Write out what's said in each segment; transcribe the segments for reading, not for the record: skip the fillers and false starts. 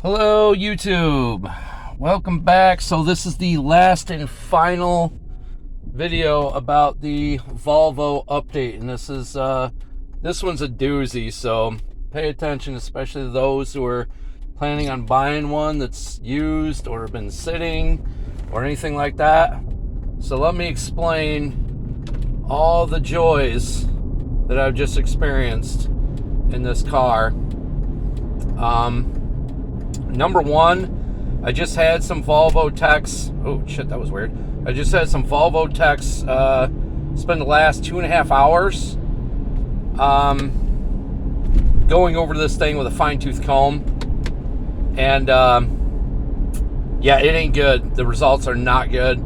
Hello, YouTube. Welcome back. So this is the last and final video about the Volvo update, and this one's a doozy. So pay attention, especially those who are planning on buying one that's used or been sitting or anything like that. So let me explain all the joys that I've just experienced in this car. Number one, I just had some Volvo techs. Oh shit, that was weird. I just had some Volvo techs spend the last 2.5 hours going over this thing with a fine-tooth comb, and yeah, it ain't good. The results are not good.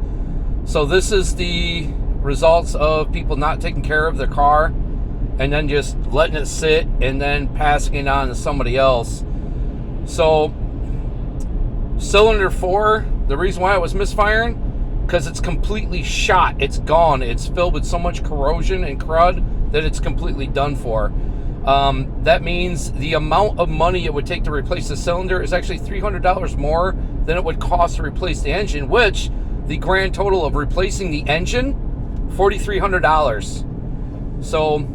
So this is the results of people not taking care of their car and then just letting it sit and then passing it on to somebody else. So cylinder 4, the reason why it was misfiring, because it's completely shot. It's gone. It's filled with so much corrosion and crud that it's completely done for. That means the amount of money it would take to replace the cylinder is actually $300 more than it would cost to replace the engine, which the grand total of replacing the engine, $4,300. So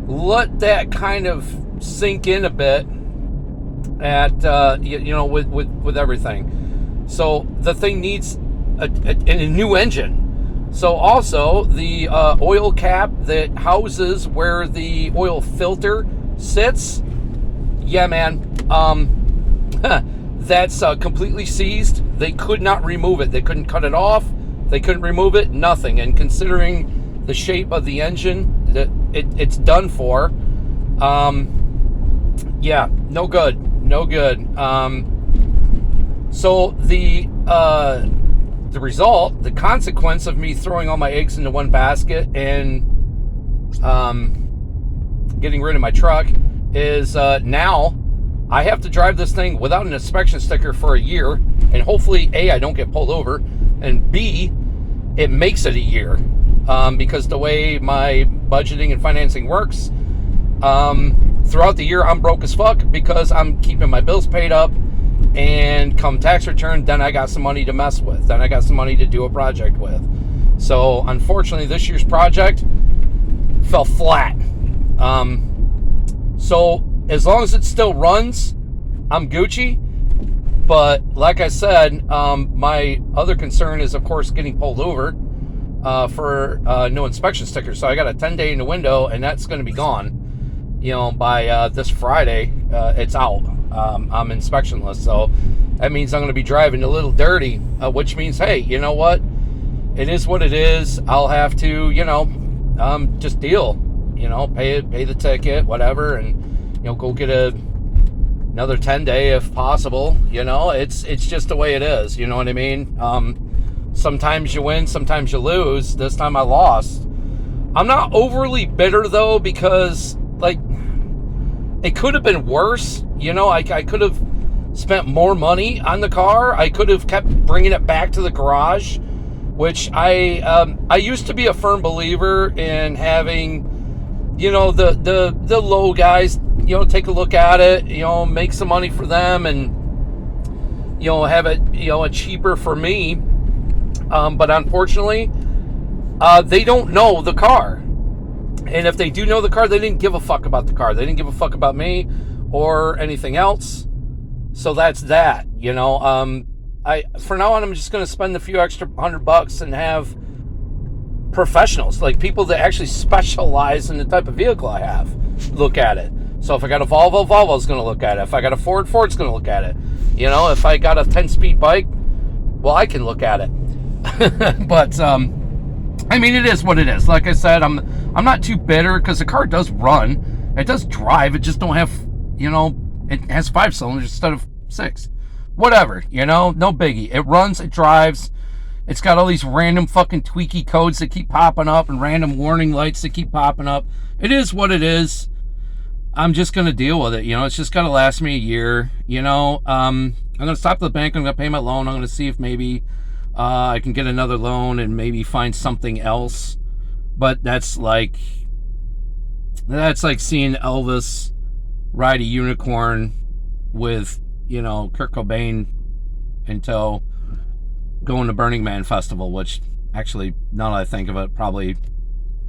let that kind of sink in a bit at with everything. So the thing needs a new engine. So also the oil cap that houses where the oil filter sits, yeah man, that's completely seized. They could not remove it. They couldn't cut it off. They couldn't remove it. Nothing. And considering the shape of the engine that it's done for, yeah, no good. No good. So the result, the consequence of me throwing all my eggs into one basket and getting rid of my truck is now I have to drive this thing without an inspection sticker for a year, and hopefully A, I don't get pulled over, and B, it makes it a year, because the way my budgeting and financing works, throughout the year I'm broke as fuck because I'm keeping my bills paid up, and come tax return, then I got some money to mess with, then I got some money to do a project with. So unfortunately this year's project fell flat. So as long as it still runs, I'm Gucci. But like I said, my other concern is of course getting pulled over for no inspection sticker. So I got a 10-day in the window, and that's going to be gone. By this Friday, it's out. I'm inspectionless, so that means I'm going to be driving a little dirty, which means, hey, you know what? It is what it is. I'll have to, just deal, pay the ticket, whatever, and, go get another 10-day if possible. It's just the way it is. You know what I mean? Sometimes you win, sometimes you lose. This time I lost. I'm not overly bitter, though, because, it could have been worse. I could have spent more money on the car. I could have kept bringing it back to the garage, which I used to be a firm believer in having, the low guys, take a look at it, make some money for them, and, have it, a cheaper for me. But unfortunately, they don't know the car. And if they do know the car, they didn't give a fuck about the car. They didn't give a fuck about me or anything else. So that's that, for now on, I'm just going to spend a few extra $100 and have professionals, like people that actually specialize in the type of vehicle I have, look at it. So if I got a Volvo, Volvo's going to look at it. If I got a Ford, Ford's going to look at it. If I got a 10-speed bike, well, I can look at it. But, I mean, it is what it is. Like I said, I'm not too bitter because the car does run. It does drive. It just don't have, it has 5 cylinders instead of 6. Whatever, no biggie. It runs, it drives. It's got all these random fucking tweaky codes that keep popping up and random warning lights that keep popping up. It is what it is. I'm just going to deal with it. It's just got to last me a year. I'm going to stop at the bank. I'm going to pay my loan. I'm going to see if maybe I can get another loan and maybe find something else. But that's like seeing Elvis ride a unicorn with, Kurt Cobain until going to Burning Man Festival, which actually, now that I think of it, probably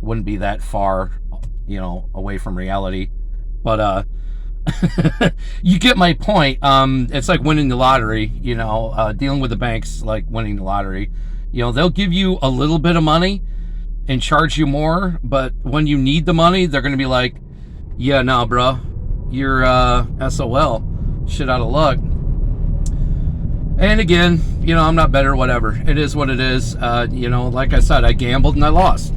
wouldn't be that far, away from reality. But you get my point. It's like winning the lottery, dealing with the banks like winning the lottery. They'll give you a little bit of money and charge you more, but when you need the money, they're going to be like, yeah, no, bro, you're SOL, shit out of luck. And again, I'm not better, whatever. It is what it is. Like I said, I gambled and I lost.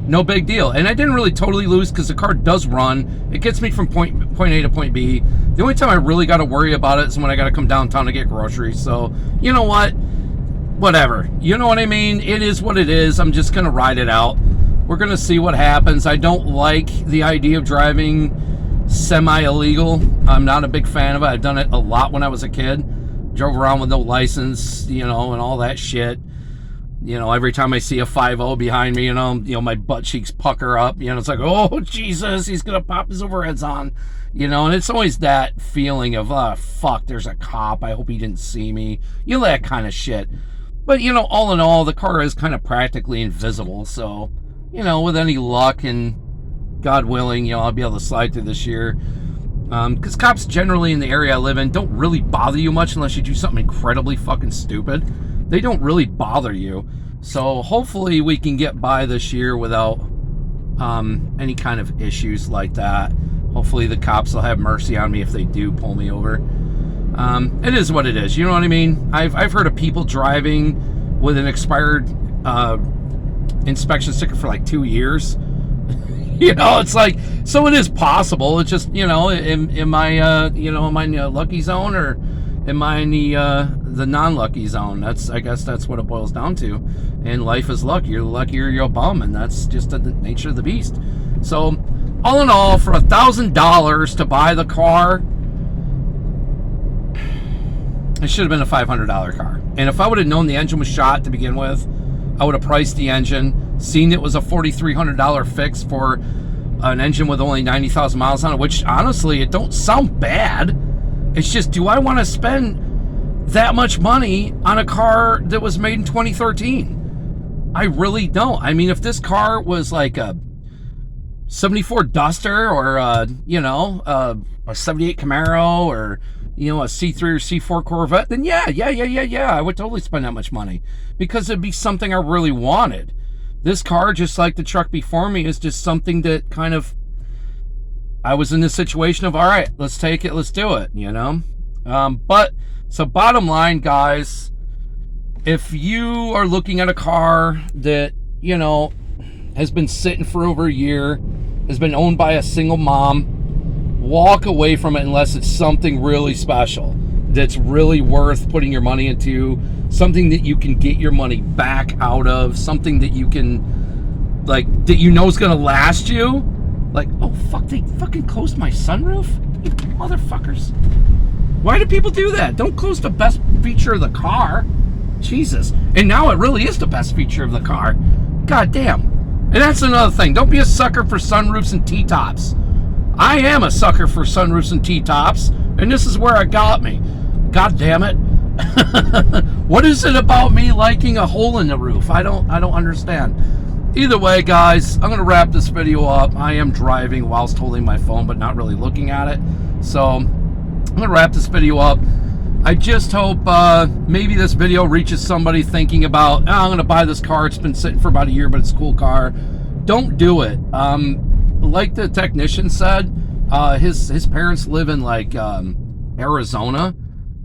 No big deal. And I didn't really totally lose because the car does run. It gets me from point A to point B. The only time I really got to worry about it is when I got to come downtown to get groceries. So, you know what? Whatever. You know what I mean? It is what it is. I'm just going to ride it out. We're going to see what happens. I don't like the idea of driving semi-illegal. I'm not a big fan of it. I've done it a lot when I was a kid. Drove around with no license, and all that shit. Every time I see a 5-0 behind me, my butt cheeks pucker up. It's like, oh, Jesus, he's going to pop his overheads on. And it's always that feeling of, fuck, there's a cop. I hope he didn't see me. That kind of shit. But, all in all, the car is kind of practically invisible. So, with any luck and God willing, I'll be able to slide through this year. Because cops generally in the area I live in don't really bother you much unless you do something incredibly fucking stupid. They don't really bother you. So hopefully we can get by this year without any kind of issues like that. Hopefully the cops will have mercy on me if they do pull me over. It is what it is. You know what I mean? I've heard of people driving with an expired inspection sticker for like 2 years. It's like, so it is possible. It's just, am I, am I in the lucky zone or am I in the non-lucky zone? I guess that's what it boils down to. And life is luck. You're the luckier, you're a bum, and that's just the nature of the beast. So, all in all, for $1,000 to buy the car, it should have been a $500 car. And if I would have known the engine was shot to begin with, I would have priced the engine, seen it was a $4,300 fix for an engine with only 90,000 miles on it, which honestly, it don't sound bad. It's just, do I want to spend that much money on a car that was made in 2013? I really don't. I mean, if this car was like a 74 Duster or a 78 Camaro or a C3 or C4 Corvette, then yeah, I would totally spend that much money because it'd be something I really wanted. This car, just like the truck before me, is just something that kind of, I was in this situation of, all right, let's take it, let's do it, But, so bottom line, guys, if you are looking at a car that, has been sitting for over a year, has been owned by a single mom, walk away from it unless it's something really special that's really worth putting your money into, something that you can get your money back out of, something that you can, like, that is going to last you. Like, oh, fuck, they fucking closed my sunroof? You motherfuckers. Why do people do that? Don't close the best feature of the car. Jesus. And now it really is the best feature of the car. God damn. And that's another thing. Don't be a sucker for sunroofs and T-tops. I am a sucker for sunroofs and T-tops, and this is where it got me. God damn it. What is it about me liking a hole in the roof? I don't understand. Either way, guys, I'm going to wrap this video up. I am driving whilst holding my phone, but not really looking at it. So, I'm going to wrap this video up. I just hope maybe this video reaches somebody thinking about, I'm going to buy this car. It's been sitting for about a year, but it's a cool car. Don't do it. Like the technician said, his parents live in like Arizona,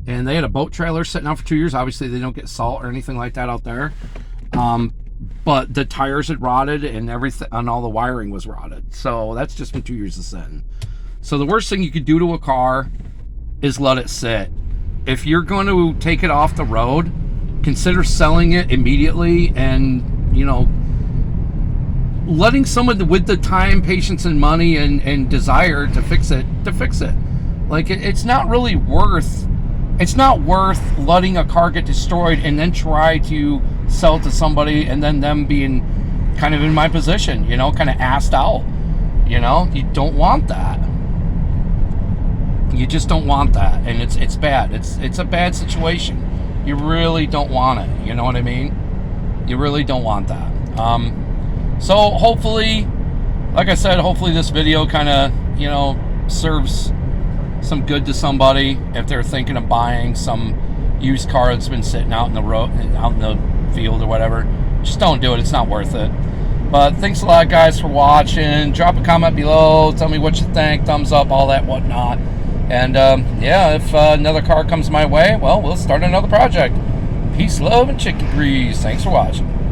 and they had a boat trailer sitting out for 2 years. Obviously, they don't get salt or anything like that out there. But the tires had rotted and everything, and all the wiring was rotted. So that's just been 2 years of sitting. So the worst thing you could do to a car is let it sit. If you're going to take it off the road, consider selling it immediately and, letting someone with the time, patience, and money and desire to fix it. Like, it's not really worth, letting a car get destroyed and then try to sell it to somebody and then them being kind of in my position, kind of assed out. You don't want that. You just don't want that, and it's bad. It's a bad situation. You really don't want it. You know what I mean? You really don't want that. So hopefully, like I said, hopefully this video kind of, you know, serves some good to somebody if they're thinking of buying some used car that's been sitting out in the road, out in the field or whatever. Just don't do it. It's not worth it. But thanks a lot, guys, for watching. Drop a comment below. Tell me what you think. Thumbs up, all that whatnot. And yeah, if another car comes my way, well, we'll start another project. Peace, love, and chicken grease. Thanks for watching.